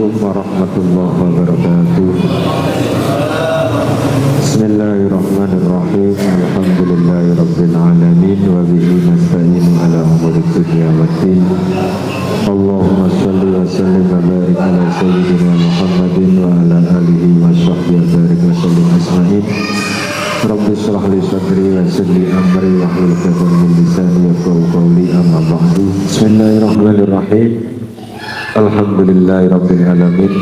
Assalamualaikum warahmatullahi wabarakatuh. Bismillahirrahmanirrahim. Alhamdulillahirabbil alamin wa bihi nasta'inu ala umuri dunya waddin. Allahumma shalli wa sallim wa barik ala sayyidina Muhammadin wa ala alihi wa sahbihi wa barik wa sallim ajma'in. Rabbi shrah li sadri wa yassir li amri wa hlul 'uqdatam min lisani yafqahu qawli, amma ba'du. Bismillahirrahmanirrahim. Alhamdulillahirabbil alamin.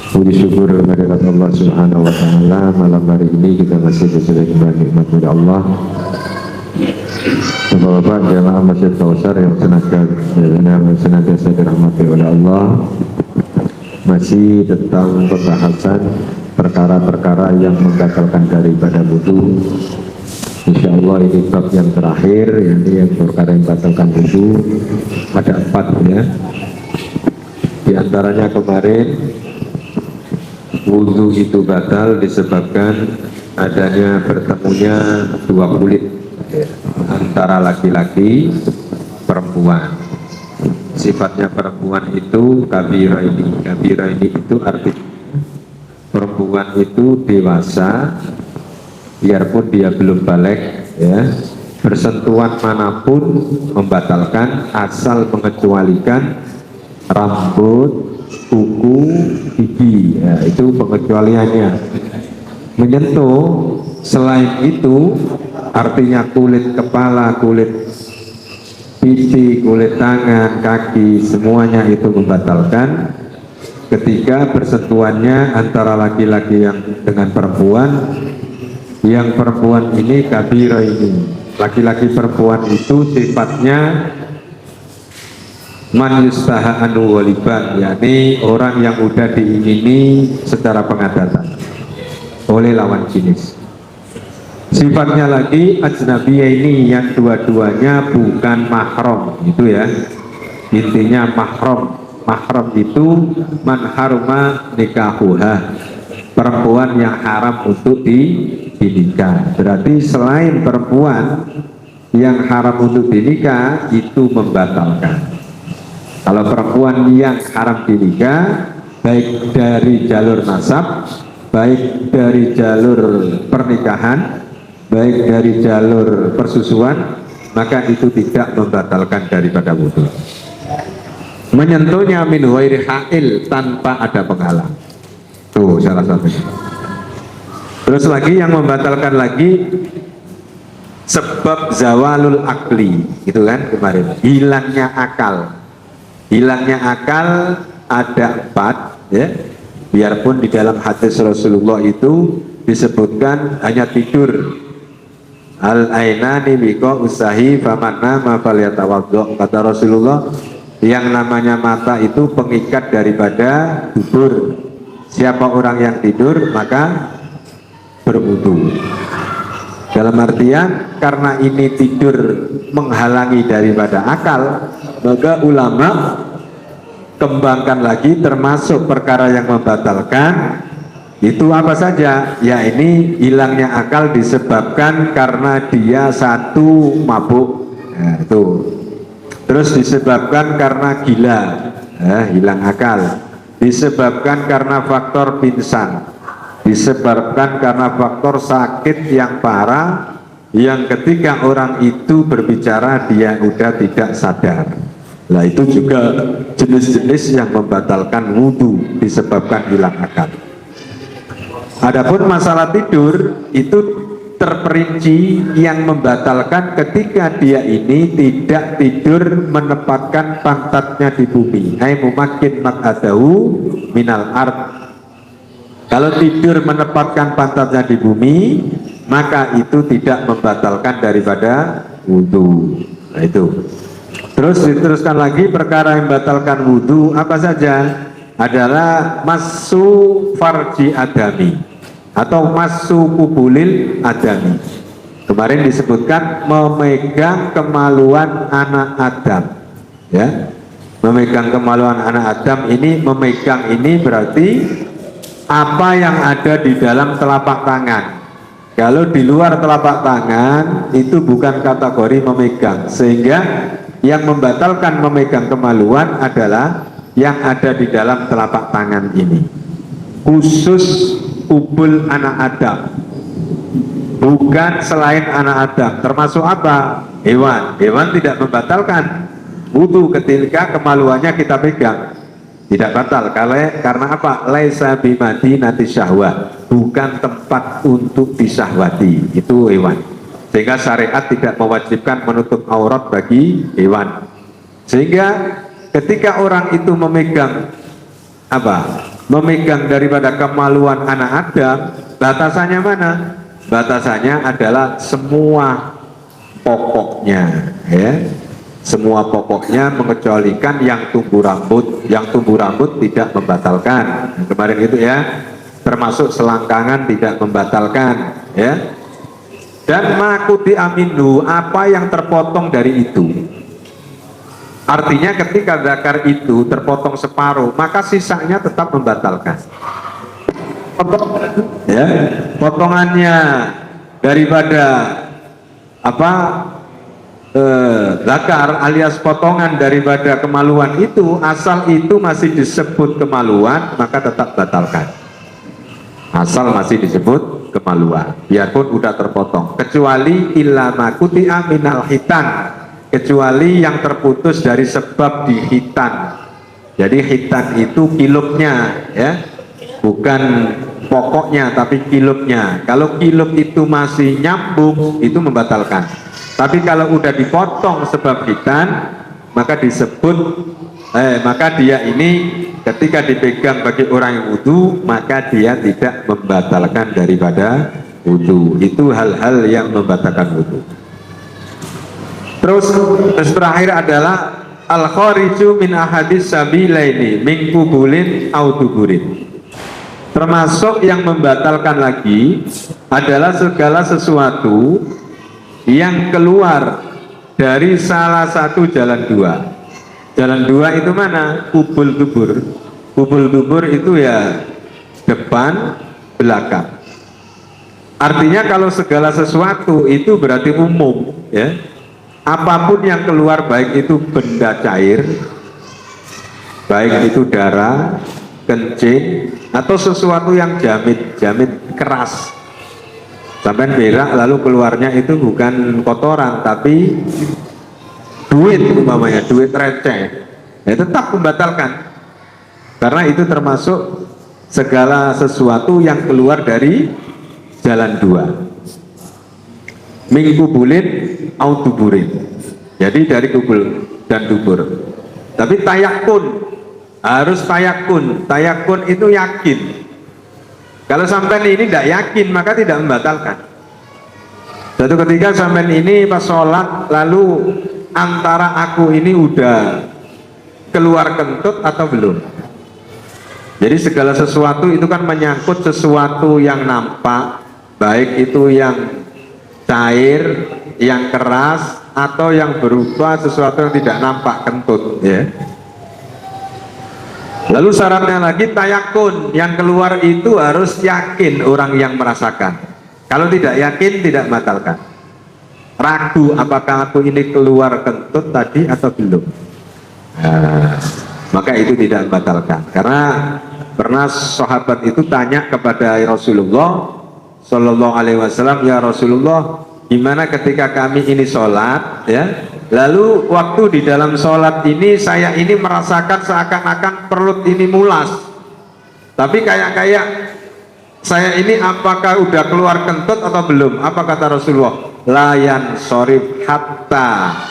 Puji syukur kehadirat Allah Subhanahu wa taala, malam hari ini kita masih diberi nikmat dari Allah. Bapak-bapak jamaah Masjid Kautsar yang senantiasa dirahmati oleh Allah, masih tentang pembahasan perkara-perkara yang membatalkan daripada wudu. Insya Allah ini bab yang terakhir, yakni yang perkara yang membatalkan wudu. Ada 4 ya. Di antaranya kemarin wudu itu batal disebabkan adanya bertemunya 2 kulit antara laki-laki perempuan. Sifatnya perempuan itu kabira ini itu artinya perempuan itu dewasa biarpun dia belum balik ya, bersentuhan manapun membatalkan asal mengecualikan rambut, kuku, gigi ya, itu pengecualiannya. Menyentuh selain itu artinya kulit kepala, kulit pipi, kulit tangan, kaki, semuanya itu membatalkan ketika bersentuhannya antara laki-laki yang dengan perempuan. Yang perempuan ini kabira ini, laki-laki perempuan itu sifatnya man yustaha anu waliban, yakni orang yang udah diingini secara pengadatan oleh lawan jenis. Sifatnya lagi ajnabiyah ini yang dua-duanya bukan mahram, itu ya intinya. Mahram itu man haruma nikahuha, perempuan yang haram untuk dinikah. Berarti selain perempuan yang haram untuk dinikah itu membatalkan. Kalau perempuan yang haram dinikah, baik dari jalur nasab, baik dari jalur pernikahan, baik dari jalur persusuan, maka itu tidak membatalkan daripada wudu. Menyentuhnya min ghairi ha'il, tanpa ada penghalang. Tuh salah satunya. Terus lagi yang membatalkan lagi sebab zawalul akli, gitu kan kemarin, hilangnya akal. Hilangnya akal ada 4 ya. Biarpun di dalam hadis Rasulullah itu disebutkan hanya tidur. Al ainani biko usahi faman nama falyatawaddo, kata Rasulullah, yang namanya mata itu pengikat daripada dubur. Siapa orang yang tidur maka berwudu. Dalam artian karena ini tidur menghalangi daripada akal, maka ulama kembangkan lagi termasuk perkara yang membatalkan itu apa saja. Ya ini hilangnya akal disebabkan karena dia satu mabuk, nah, itu. Terus disebabkan karena gila, hilang akal. Disebabkan karena faktor pingsan, disebabkan karena faktor sakit yang parah, yang ketika orang itu berbicara dia udah tidak sadar. Nah itu juga jenis-jenis yang membatalkan wudu disebabkan hilang akal. Adapun masalah tidur itu terperinci yang membatalkan ketika dia ini tidak tidur menempatkan pantatnya di bumi. Ai mumakin maq'adahu minal ard. Kalau tidur menempatkan pantatnya di bumi, maka itu tidak membatalkan daripada wudu. Nah itu. Terus diteruskan lagi perkara yang membatalkan wudu apa saja? Adalah masu farji adami atau masu kubulil adami. Kemarin disebutkan memegang kemaluan anak Adam ya. Memegang kemaluan anak Adam ini, memegang ini berarti apa yang ada di dalam telapak tangan. Kalau di luar telapak tangan itu bukan kategori memegang, sehingga yang membatalkan memegang kemaluan adalah yang ada di dalam telapak tangan ini, khusus kubul anak Adam, bukan selain anak Adam. Termasuk apa? Hewan. Hewan tidak membatalkan wudu ketika kemaluannya kita pegang, tidak batal. Karena apa? Laisa bimadinati syahwat, bukan tempat untuk disahwati, itu hewan. Sehingga syariat tidak mewajibkan menutup aurat bagi hewan. Sehingga ketika orang itu memegang apa? Memegang daripada kemaluan anak Adam, batasannya mana? Batasannya adalah semua pokoknya, ya. Semua pokoknya mengecualikan yang tumbuh rambut. Yang tumbuh rambut tidak membatalkan. Kemarin itu ya, termasuk selangkangan tidak membatalkan, ya. Dan makuti aminu, apa yang terpotong dari itu. Artinya ketika zakar itu terpotong separuh, maka sisanya tetap membatalkan. Ya, potongannya daripada apa? Zakar alias potongan daripada kemaluan itu, asal itu masih disebut kemaluan, maka tetap batalkan. Asal masih disebut kemaluan, biarpun udah terpotong, kecuali ilama kuti'a minal hitan, kecuali yang terputus dari sebab di hitan. Jadi hitan itu kilupnya, ya, bukan pokoknya tapi kilupnya. Kalau kilup itu masih nyambung, itu membatalkan. Tapi kalau udah dipotong sebab hitan, maka disebut maka dia ini ketika dipegang bagi orang yang wudu, maka dia tidak membatalkan daripada wudu. Itu hal-hal yang membatalkan wudu. Terus terakhir adalah al-khariju min ahadis sabilaini min kubulin au duburin. Termasuk yang membatalkan lagi adalah segala sesuatu yang keluar dari salah satu jalan dua. Jalan dua itu mana? Kubul dubur. Kubul dubur itu ya depan, belakang. Artinya kalau segala sesuatu itu berarti umum, ya. Apapun yang keluar, baik itu benda cair, baik itu darah, kencing, atau sesuatu yang jamit keras. Sampai berak lalu keluarnya itu bukan kotoran tapi duit, umpamanya duit receh, ya tetap membatalkan, karena itu termasuk segala sesuatu yang keluar dari jalan dua. Min kubulin au duburin, jadi dari kubul dan dubur. Tapi tayakun, harus tayakun. Tayakun itu yakin. Kalau sampai ini tidak yakin, maka tidak membatalkan. Suatu ketika sampai ini pas sholat, lalu antara aku ini udah keluar kentut atau belum. Jadi segala sesuatu itu kan menyangkut sesuatu yang nampak, baik itu yang cair, yang keras, atau yang berupa sesuatu yang tidak nampak, kentut, ya. Lalu syaratnya lagi tayakun, yang keluar itu harus yakin orang yang merasakan. Kalau tidak yakin, tidak membatalkan. Ragu apakah aku ini keluar kentut tadi atau belum, maka itu tidak membatalkan. Karena pernah sahabat itu tanya kepada Rasulullah Sallallahu Alaihi Wasallam, ya Rasulullah, gimana ketika kami ini sholat, ya, lalu waktu di dalam sholat ini saya ini merasakan seakan-akan perut ini mulas, tapi kayak saya ini apakah udah keluar kentut atau belum? Apa kata Rasulullah? Layan sorif hatta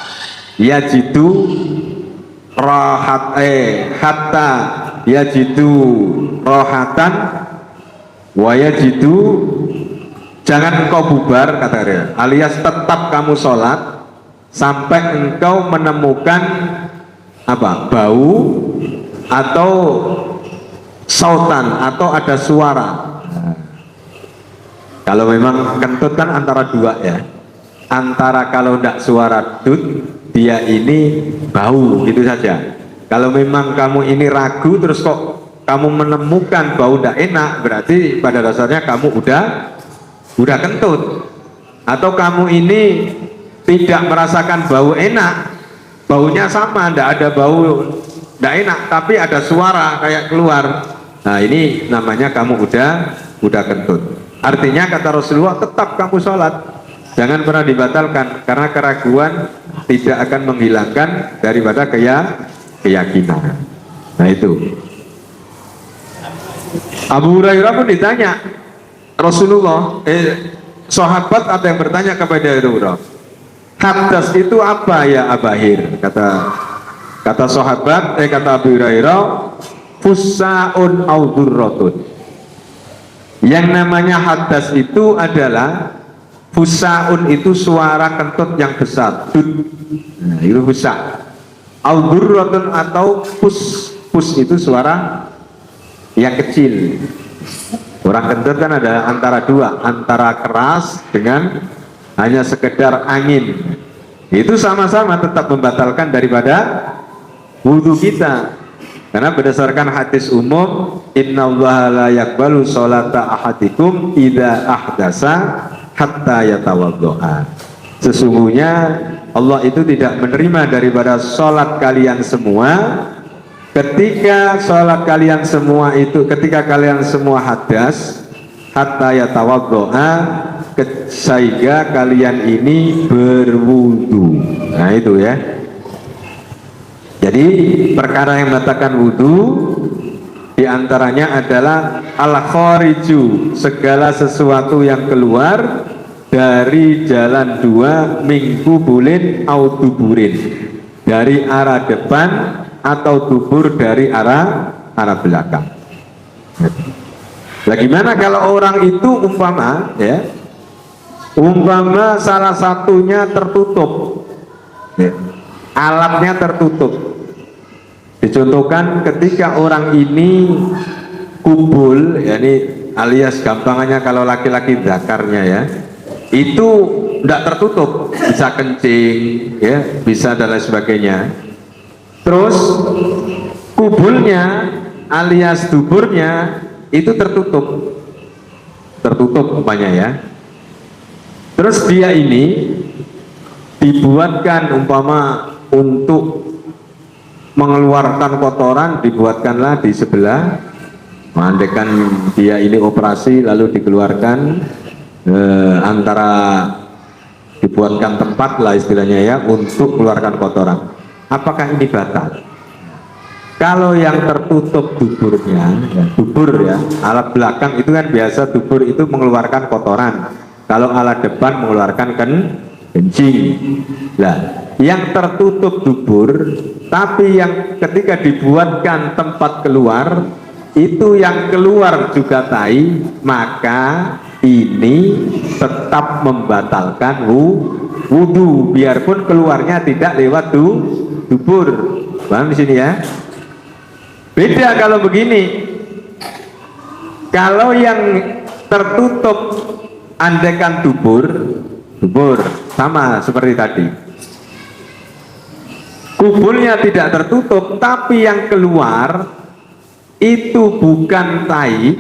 yajidu rohat hatta yajidu rohatan wa yajidu. Jangan engkau bubar, kata dia, alias tetap kamu sholat sampai engkau menemukan apa? Bau atau sautan, atau ada suara. Kalau memang kentut kan antara dua, ya, antara kalau tidak suara dut, dia ini bau, gitu saja. Kalau memang kamu ini ragu terus kok kamu menemukan bau tidak enak, berarti pada dasarnya kamu udah kentut. Atau kamu ini tidak merasakan bau enak, baunya sama, tidak ada bau tidak enak, tapi ada suara kayak keluar. Nah ini namanya kamu udah kentut. Artinya kata Rasulullah, tetap kamu sholat, jangan pernah dibatalkan, karena keraguan tidak akan menghilangkan daripada keyakinan. Nah itu. Abu Hurairah pun ditanya Rasulullah, sahabat ada yang bertanya kepada Rasulullah, hadas itu apa ya Abahir? Kata sahabat, kata Abu Hurairah, fusaun au durratun. Yang namanya hadas itu adalah fusaun, itu suara kentut yang besar. Nah, itu fusa. Au durratun atau pus itu suara yang kecil. Orang kentut kan ada antara dua, antara keras dengan hanya sekedar angin. Itu sama-sama tetap membatalkan daripada wudhu kita. Karena berdasarkan hadis umum, innallaha la yaqbalu sholata ahadikum idza ahdasa hatta yatawaddoa. Sesungguhnya Allah itu tidak menerima daripada sholat kalian semua ketika kalian semua hadas hatta yatawaddoa, sehingga kalian ini berwudu. Nah itu ya. Jadi perkara yang membatalkan wudu diantaranya adalah al-khariju, segala sesuatu yang keluar dari jalan dua minggu bulin au duburin, dari arah depan atau dubur dari arah belakang. Nah, gimana kalau orang itu umpama salah satunya tertutup, alatnya tertutup. Dicontohkan ketika orang ini kubul, yakni alias gampangannya kalau laki-laki zakarnya itu tidak tertutup, bisa kencing, bisa dan lain sebagainya. Terus kubulnya alias duburnya itu tertutup umpamanya Terus dia ini dibuatkan umpama untuk mengeluarkan kotoran, dibuatkanlah di sebelah. Andaikan dia ini operasi lalu dikeluarkan antara dibuatkan tempat lah istilahnya untuk keluarkan kotoran. Apakah ini batal? Kalau yang tertutup duburnya, dubur alat belakang itu kan biasa dubur itu mengeluarkan kotoran. Kalau alat depan mengeluarkan kencing. Nah, yang tertutup dubur, tapi yang ketika dibuatkan tempat keluar, itu yang keluar juga tai, maka ini tetap membatalkan wudu, biarpun keluarnya tidak lewat dubur. Paham di sini ya? Beda kalau begini, kalau yang tertutup andaikan dubur sama seperti tadi, kubulnya tidak tertutup, tapi yang keluar itu bukan tai,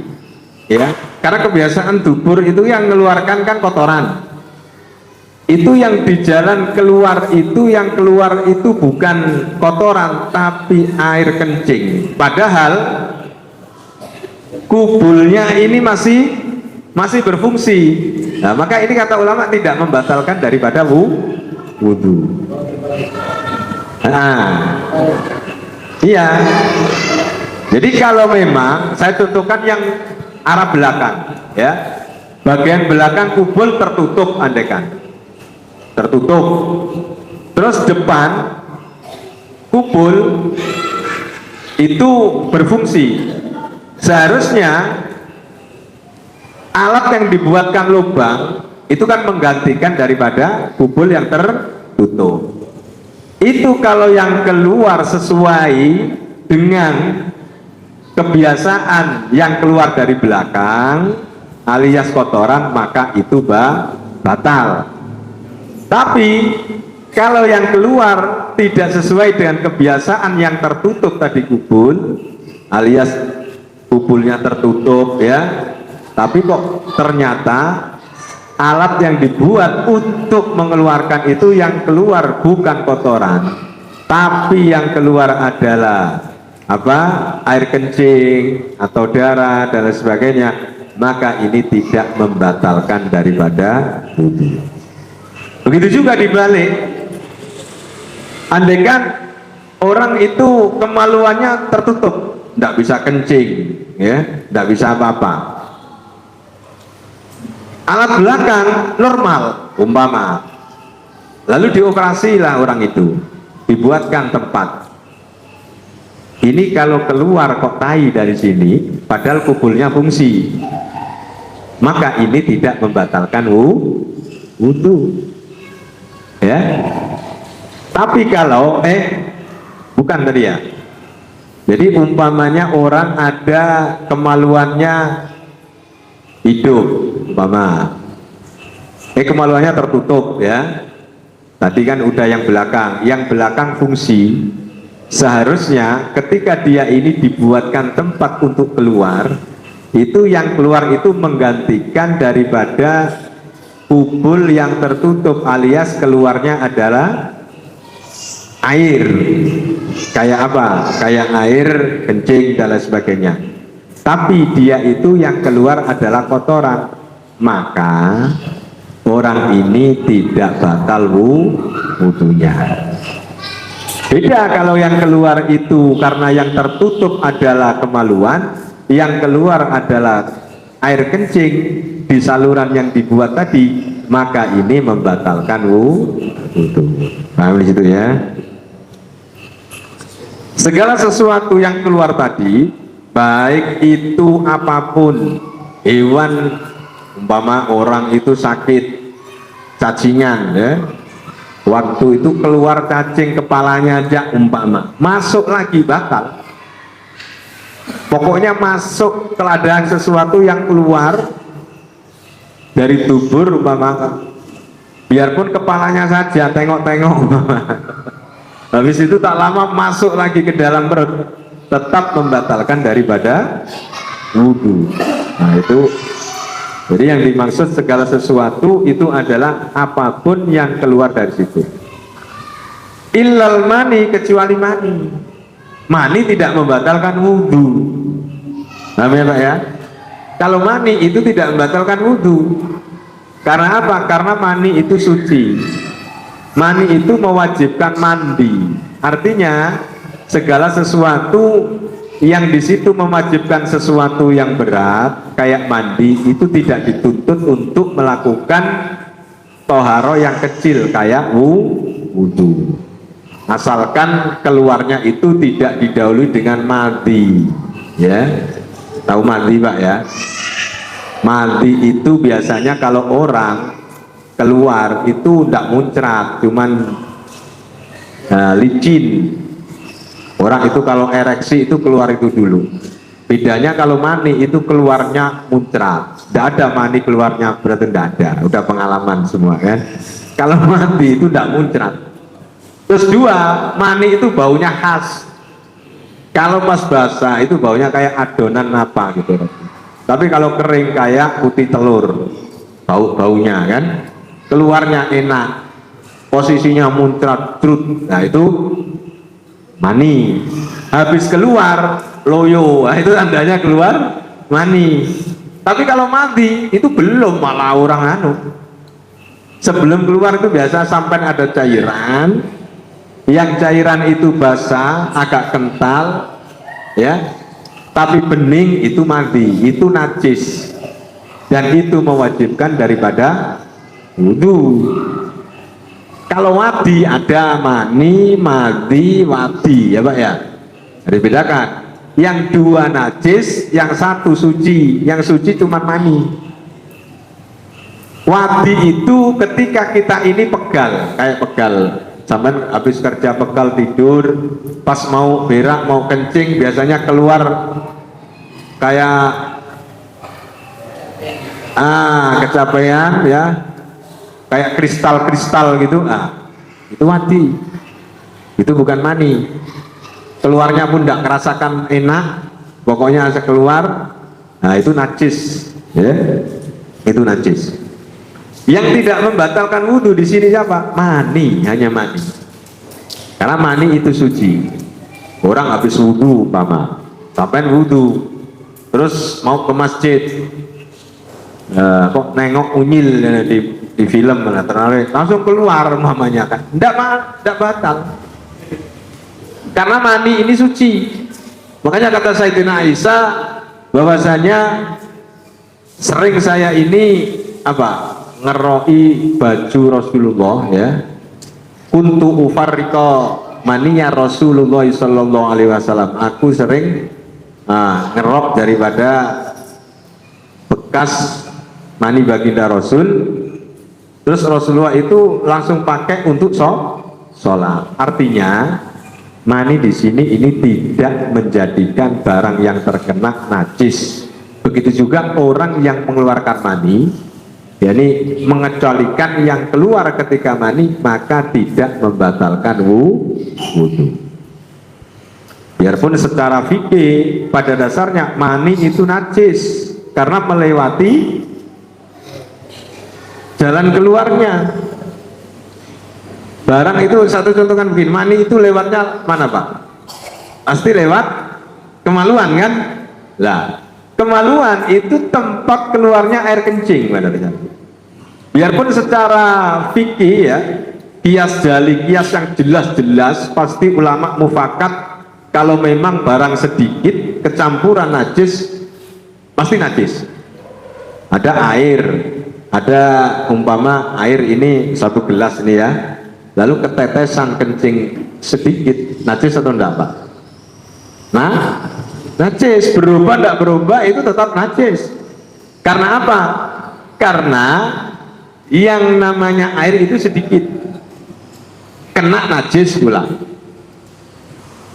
karena kebiasaan dubur itu yang mengeluarkan kan kotoran. Itu yang di jalan keluar itu, yang keluar itu bukan kotoran tapi air kencing. Padahal kubulnya ini masih berfungsi. Nah, maka ini kata ulama tidak membatalkan daripada wudu. Nah, iya. Jadi kalau memang saya contohkan yang arah belakang, bagian belakang kubul tertutup, andaikan tertutup, terus depan kubul itu berfungsi. Seharusnya alat yang dibuatkan lubang itu kan menggantikan daripada kubul yang tertutup. Itu kalau yang keluar sesuai dengan kebiasaan yang keluar dari belakang alias kotoran, maka itu batal. Tapi kalau yang keluar tidak sesuai dengan kebiasaan yang tertutup tadi kubul, alias kubulnya tertutup tapi kok ternyata alat yang dibuat untuk mengeluarkan itu yang keluar bukan kotoran, tapi yang keluar adalah apa, air kencing atau darah dan lain sebagainya, maka ini tidak membatalkan daripada wudu. Begitu juga dibalik, andaikan orang itu kemaluannya tertutup, tidak bisa kencing, ya, tidak bisa apa-apa, alat belakang normal umpama, lalu dioperasilah orang itu, dibuatkan tempat. Ini kalau keluar kok tai dari sini, padahal kubulnya fungsi, maka ini tidak membatalkan wudu, ya. Tapi kalau bukan tadi ya. Jadi umpamanya orang ada kemaluannya hidup, umpama, kemaluannya tertutup, ya. Tadi kan udah yang belakang fungsi. Seharusnya ketika dia ini dibuatkan tempat untuk keluar, itu yang keluar itu menggantikan daripada kubul yang tertutup, alias keluarnya adalah air. Kayak apa? Kayak air kencing dan lain sebagainya. Tapi dia itu yang keluar adalah kotoran, maka orang ini tidak batal wudunya. Beda kalau yang keluar itu karena yang tertutup adalah kemaluan, yang keluar adalah air kencing di saluran yang dibuat tadi, maka ini membatalkan wudu. Paham di situ ya? Segala sesuatu yang keluar tadi, baik itu apapun, hewan, umpama orang itu sakit cacingan, ya, waktu itu keluar cacing kepalanya aja umpama, masuk lagi batal. Pokoknya masuk keadaan sesuatu yang keluar dari tubuh umpama, biarpun kepalanya saja, tengok-tengok umpama, habis itu tak lama masuk lagi ke dalam perut, tetap membatalkan daripada wudu. Nah itu, jadi yang dimaksud segala sesuatu itu adalah apapun yang keluar dari situ. Illal mani, kecuali mani. Mani tidak membatalkan wudu. Namanya Pak ya. Kalau mani itu tidak membatalkan wudu. Karena apa? Karena mani itu suci. Mani itu mewajibkan mandi. Artinya segala sesuatu yang di situ mewajibkan sesuatu yang berat kayak mandi itu tidak dituntut untuk melakukan toharo yang kecil kayak wudu, asalkan keluarnya itu tidak didahului dengan mandi, ya. Tahu mandi Pak ya? Mandi itu biasanya kalau orang keluar itu tidak muncrat, cuman licin. Orang itu kalau ereksi itu keluar itu dulu. Bedanya kalau mani itu keluarnya muncrat. Tidak ada mani keluarnya, berarti tidak ada. Udah pengalaman semua kan. Kalau mandi itu tidak muncrat. Terus dua, mani itu baunya khas. Kalau pas basah itu baunya kayak adonan apa gitu. Tapi kalau kering kayak putih telur, baunya kan. Keluarnya enak, posisinya muncrat, trut. Nah itu mani. Habis keluar loyo, nah, itu tandanya keluar mani. Tapi kalau mandi itu belum, malah orang anu. Sebelum keluar itu biasa sampai ada cairan. Yang cairan itu basah, agak kental, ya. Tapi bening itu mandi, itu najis. Dan itu mewajibkan daripada wudu. Kalau wadi ada mani, madi, wadi, ya Pak ya. Harus bedakan. Yang dua najis, yang satu suci. Yang suci cuma mani. Wadi itu ketika kita ini pegal, kayak pegal. Sampai habis kerja pegal tidur, pas mau berak, mau kencing, biasanya keluar kayak kecapean ya. Kayak kristal-kristal gitu, itu wadi, itu bukan mani. Keluarnya pun tidak merasakan enak, pokoknya keluar, nah itu najis, ya, itu najis. Yang tidak membatalkan wudhu di sini siapa? Mani, hanya mani. Karena mani itu suci. Orang habis wudhu, sampai wudhu, terus mau ke masjid, kok nengok unyil di film, langsung keluar mamanya kan, tidak batal. Karena mani ini suci. Makanya kata Sayyidina Aisyah bahwasanya sering saya ini ngeroi baju Rasulullah ya. Kuntu ufarriqa maniya Rasulullah sallallahu alaihi wasallam. Aku sering ngerok daripada bekas mani baginda Rasul. Terus Rasulullah itu langsung pakai untuk sholat. Artinya mani di sini ini tidak menjadikan barang yang terkena najis. Begitu juga orang yang mengeluarkan mani, yakni mengecualikan yang keluar ketika mani, maka tidak membatalkan wudhu. Biarpun secara fikih pada dasarnya mani itu najis karena melewati jalan keluarnya. Barang itu satu contoh kan begini, mani itu lewatnya mana Pak? Pasti lewat kemaluan kan? Lah, kemaluan itu tempat keluarnya air kencing. Biarpun secara fikih ya, kias jali, kias yang jelas-jelas, pasti ulama mufakat kalau memang barang sedikit kecampuran najis pasti najis. Ada air, ada umpama air ini satu gelas ini ya, lalu ketetesan kencing sedikit, najis atau enggak Pak? Nah, najis. Berubah enggak berubah itu tetap najis. Karena apa? Karena yang namanya air itu sedikit, kena najis pula.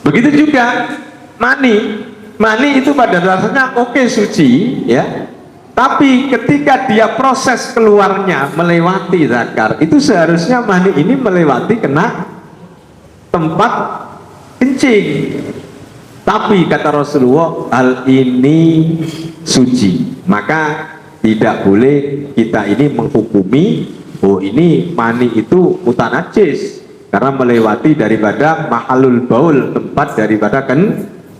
Begitu juga mani itu pada dasarnya oke suci ya, tapi ketika dia proses keluarnya melewati zakar, itu seharusnya mani ini melewati kena tempat kencing. Tapi kata Rasulullah, hal ini suci, maka tidak boleh kita ini menghukumi oh ini mani itu mutanajis karena melewati daripada mahalul baul, tempat daripada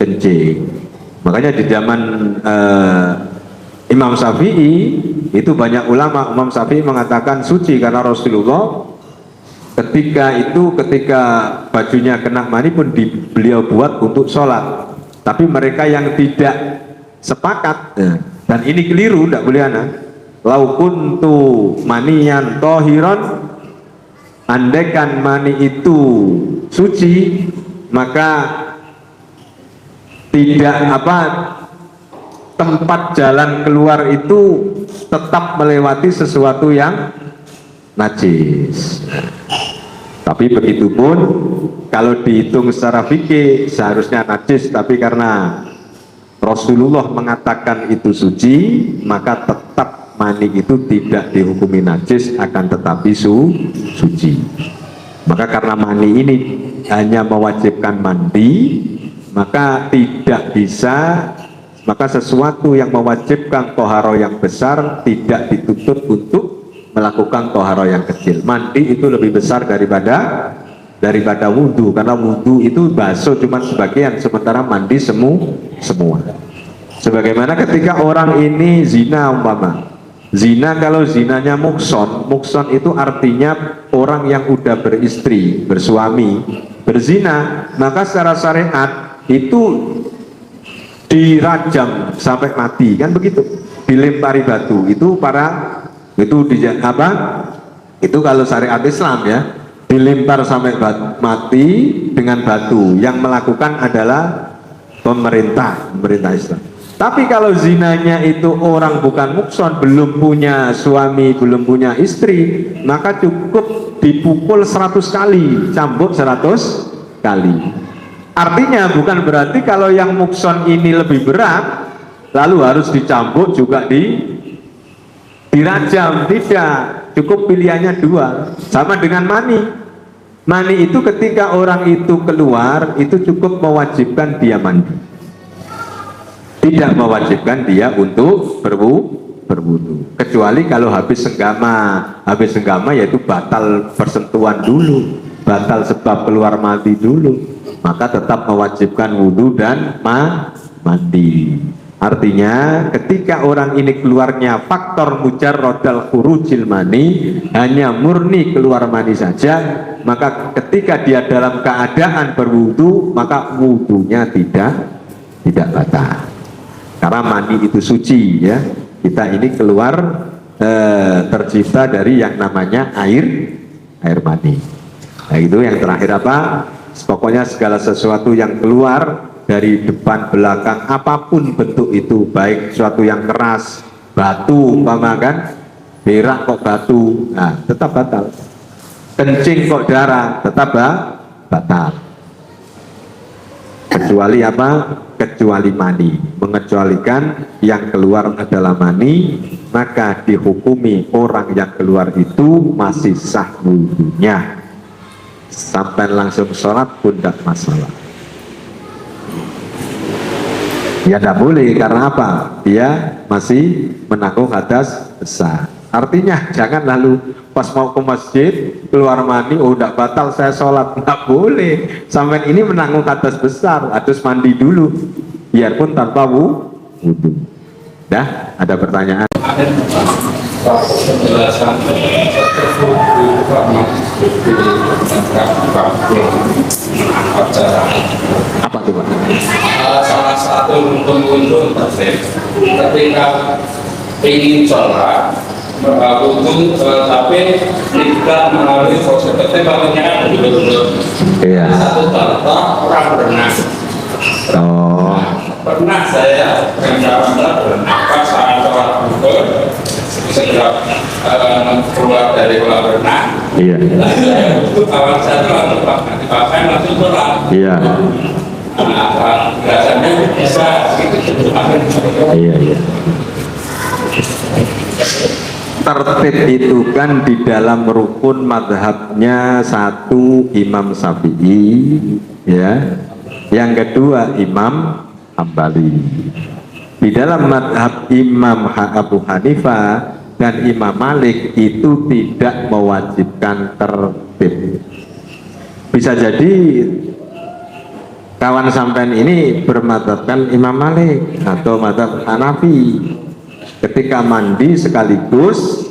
kencing. Makanya di zaman Imam Syafi'i itu banyak ulama, Imam Syafi'i mengatakan suci karena Rasulullah ketika bajunya kena mani pun beliau buat untuk sholat. Tapi mereka yang tidak sepakat dan ini keliru, tidak boleh lau kuntu maniyan tohiron, andaikan mani itu suci maka tidak tempat jalan keluar itu tetap melewati sesuatu yang najis. Tapi begitupun kalau dihitung secara fikih seharusnya najis, tapi karena Rasulullah mengatakan itu suci, maka tetap mani itu tidak dihukumi najis, akan tetapi suci. Maka karena mani ini hanya mewajibkan mandi, maka tidak bisa, maka sesuatu yang mewajibkan toharo yang besar tidak ditutup untuk melakukan toharo yang kecil. Mandi itu lebih besar daripada wudhu, karena wudhu itu basuh cuma sebagian, sementara mandi semua. Sebagaimana ketika orang ini zina umpama, zina kalau zinanya mukson itu artinya orang yang udah beristri, bersuami, berzina, maka secara syariat itu dirajam sampai mati, kan begitu, dilempari batu. Itu itu kalau syariat Islam ya, dilempar sampai mati dengan batu. Yang melakukan adalah pemerintah Islam. Tapi kalau zinanya itu orang bukan mukson, belum punya suami, belum punya istri, maka cukup dipukul 100 kali, cambuk 100 kali. Artinya bukan berarti kalau yang mukson ini lebih berat lalu harus dicambuk juga dirajam, tidak. Cukup pilihannya dua. Sama dengan mani itu ketika orang itu keluar itu cukup mewajibkan dia mandi, tidak mewajibkan dia untuk berwudu, kecuali kalau habis senggama yaitu batal persentuhan dulu, batal sebab keluar mandi dulu, maka tetap mewajibkan wudhu dan mandi. Artinya ketika orang ini keluarnya faktor mujarrodal khurujil mani, hanya murni keluar mani saja, maka ketika dia dalam keadaan berwudu, maka wudunya tidak batal. Karena mani itu suci ya. Kita ini keluar tercipta dari yang namanya air mani. Nah itu yang terakhir apa? Pokoknya segala sesuatu yang keluar dari depan belakang apapun bentuk itu, baik sesuatu yang keras, batu umpama kan, berak kok batu, nah tetap batal. Kencing kok darah, tetap batal. Kecuali apa? Kecuali mani. Mengecualikan yang keluar adalah mani, maka dihukumi orang yang keluar itu masih sah wudunya. Sampai langsung sholat pun tidak masalah. Ya tidak boleh, karena apa? Dia masih menanggung hadas besar. Artinya jangan lalu pas mau ke masjid keluar mani, oh tidak batal saya sholat, nggak boleh. Sampai ini menanggung hadas besar, harus mandi dulu, biarpun tanpa wudhu. Dah, ada pertanyaan? Apa tuh Pak? Salah satu rukun ketika ingin sholat wudhu, tapi tidak melalui proses ketebalannya dulu. Iya. Satu contoh orang berenang. Oh. Pernah saya berenang pas saat sholat wudhu, segera keluar dari kolam renang. Iya. Itu kawan saya langsung dipakai langsung sholat. Iya. Biasanya bisa Iya. Tertib itu kan di dalam rukun madhabnya satu Imam Syafi'i, ya. Yang kedua Imam Hambali. Di dalam madhab Imam Abu Hanifah dan Imam Malik itu tidak mewajibkan tertib. Bisa jadi kawan sampean ini bermadhabkan Imam Malik atau madhab Hanafi. Ketika mandi sekaligus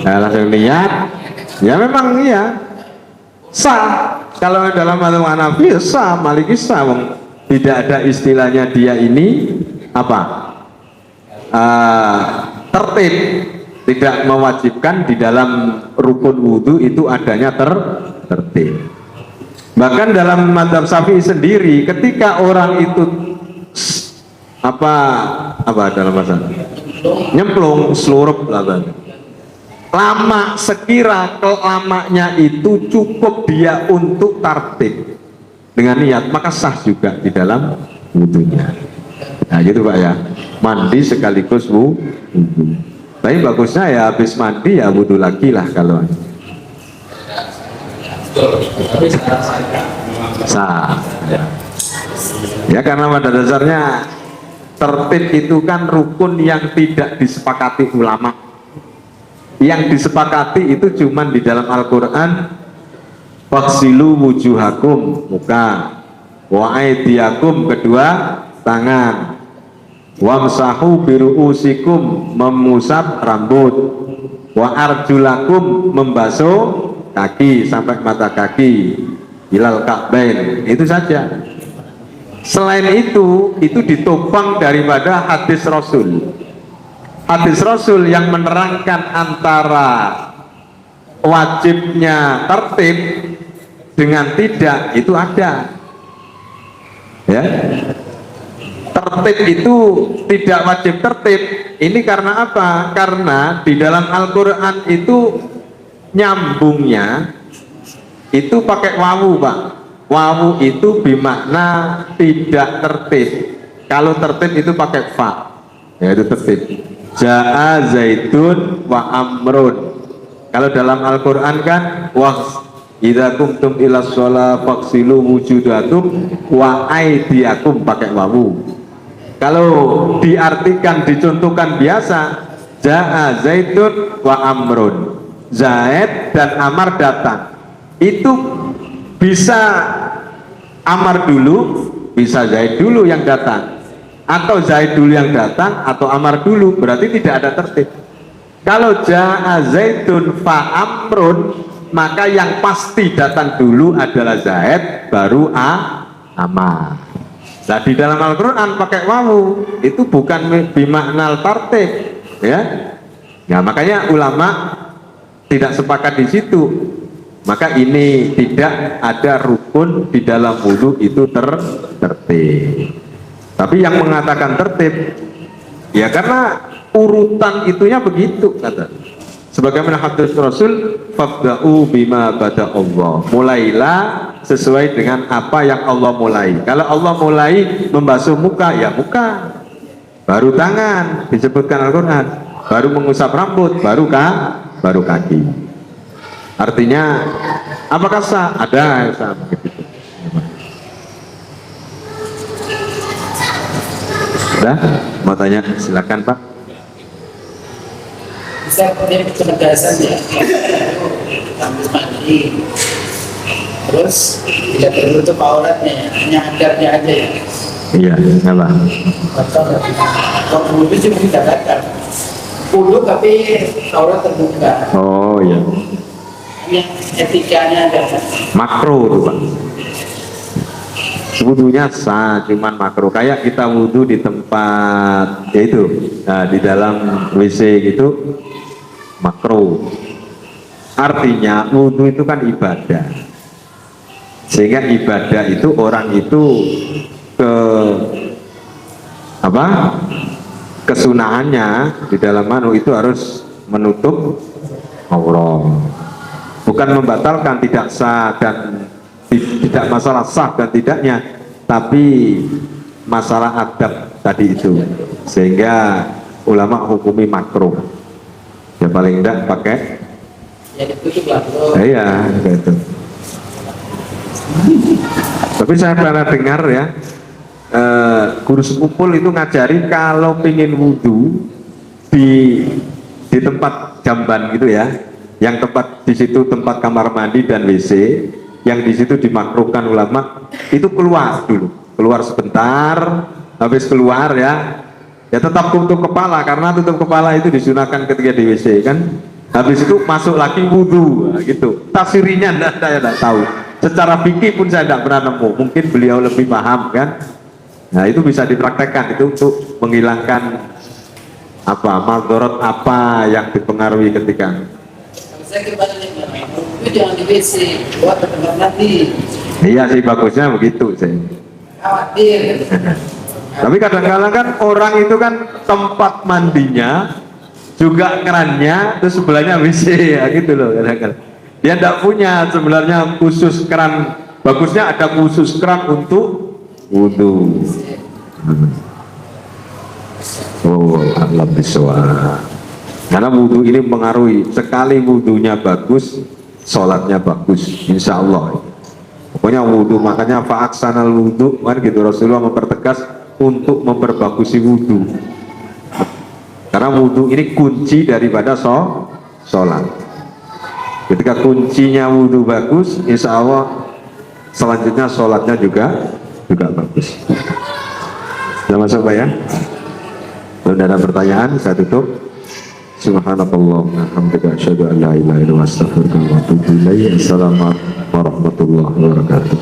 langsung niat, ya memang iya sah. Kalau dalam madhab Hanafi sah, Maliki sah. Tidak ada istilahnya dia ini apa? Tertib, tidak mewajibkan di dalam rukun wudhu itu adanya tertib. Bahkan dalam madhab Syafi'i sendiri, ketika orang itu apa dalam bahasa nyemplung seluruh lama, sekira kelamanya itu cukup dia untuk tertib dengan niat, maka sah juga di dalam wudhunya. Nah gitu Pak ya, mandi sekaligus wudhu. Tapi bagusnya ya habis mandi ya wudhu lagi lah kalau sah ya, karena pada dasarnya tertib itu kan rukun yang tidak disepakati ulama. Yang disepakati itu cuman di dalam Al-Quran, faksilu wujuhakum, muka, wa aidiakum, kedua tangan, wamsahu biru'usikum, memusap rambut, wa arjulakum, membasuh kaki sampai mata kaki, ilal ka'bain, itu saja. Selain itu ditopang daripada hadis Rasul. Hadis Rasul yang menerangkan antara wajibnya tertib dengan tidak itu ada. Ya. Tertib itu tidak wajib tertib. Ini karena apa? Karena di dalam Al-Qur'an itu nyambungnya itu pakai wawu, Pak. Wawu itu bermakna tidak tertib. Kalau tertib itu pakai fa, yaitu tertib. Ja'a zaitun wa amrun. Kalau dalam Al-Quran kan wa idza kumtum ila sholat faksilu wujudakum wa aidiakum, pakai wawu. Kalau diartikan, dicontohkan biasa, ja'a zaitun wa amrun, Zaid dan Amar datang. itu bisa Amar dulu, bisa Zaid dulu yang datang, atau Zaid dulu yang datang, atau Amar dulu, berarti tidak ada tertib. Kalau ja'a Zaidun fa Amrun, maka yang pasti datang dulu adalah Zaid, baru Amar. Nah di dalam Al-Quran pakai wawu, itu bukan bimaknal tartib, ya. Nah makanya ulama tidak sepakat di situ. Maka ini tidak ada rukun di dalam wudu itu tertib. Tapi yang mengatakan tertib, ya karena urutan itunya begitu kata. Sebagaimana hadis Rasul, fabda'u bima bada Allah. Mulailah sesuai dengan apa yang Allah mulai. Kalau Allah mulai membasuh muka, ya muka. Baru tangan, disebutkan Al-Quran. Baru mengusap rambut, baru kaki. Artinya apakah sah? Ada yang sah begitu. Sudah? Mau tanya? Silakan Pak. Bisa kemudian penegasan ya, ambil mandi, terus tidak tertutup auratnya, hanya adarnya aja ya. Iya, apa? Kalau wudhu cuma dikatakan wudhu tapi aurat terbuka. Oh iya. Hanya etikanya ada. Makro tuh Pak. Wudhunya sah, cuman makro. Kayak kita wudhu di tempat, yaitu di dalam WC gitu, makro. Artinya wudhu itu kan ibadah. Sehingga ibadah itu orang itu kesunahannya di dalam manu itu harus menutup aurat. Bukan membatalkan, tidak sah dan tidak masalah sah dan tidaknya, tapi masalah adab tadi itu, sehingga ulama hukumi makruh. Ya paling tidak pakai. Ya ditutup lah. Iya, gitu. Tapi saya pernah dengar ya, guru sekupul itu ngajari kalau pingin wudhu di tempat jamban gitu ya, yang tempat di situ tempat kamar mandi dan WC, yang di situ dimakruhkan ulama itu keluar dulu, keluar sebentar, habis keluar ya tetap tutup kepala, karena tutup kepala itu disunahkan ketika di WC kan. Habis itu masuk lagi wudhu, nah, gitu. Tafsirinya saya tidak tahu. Secara fikih pun saya tidak pernah nemu. Mungkin beliau lebih paham kan. Nah itu bisa dipraktekkan itu untuk menghilangkan madorot apa yang dipengaruhi ketika. Saya kembali itu jangan di WC, buat tempat mandi. Iya sih bagusnya begitu sih. Khawatir. Tapi kadang-kadang kan orang itu kan tempat mandinya juga kerannya, terus sebelahnya WC ya gitu loh kadang-kadang. Dia tidak punya sebenarnya khusus keran. Bagusnya ada khusus keran untuk wudhu. Oh, alam biswa. Karena wudhu ini mengaruhi, sekali wudhunya bagus, sholatnya bagus, insya Allah. Pokoknya wudhu, makanya fa'aksanal wudhu, kan gitu Rasulullah mempertegas untuk memperbagusi wudhu. Karena wudhu ini kunci daripada sholat. Ketika kuncinya wudhu bagus, insya Allah selanjutnya sholatnya juga bagus. Sudah masuk Pak ya? Kalau ada pertanyaan, saya tutup. Subhanallah, alhamdulillah, asyhadu an la ilaha illallah, astaghfirullah wa atubu ilaih. Assalamualaikum warahmatullahi wabarakatuh.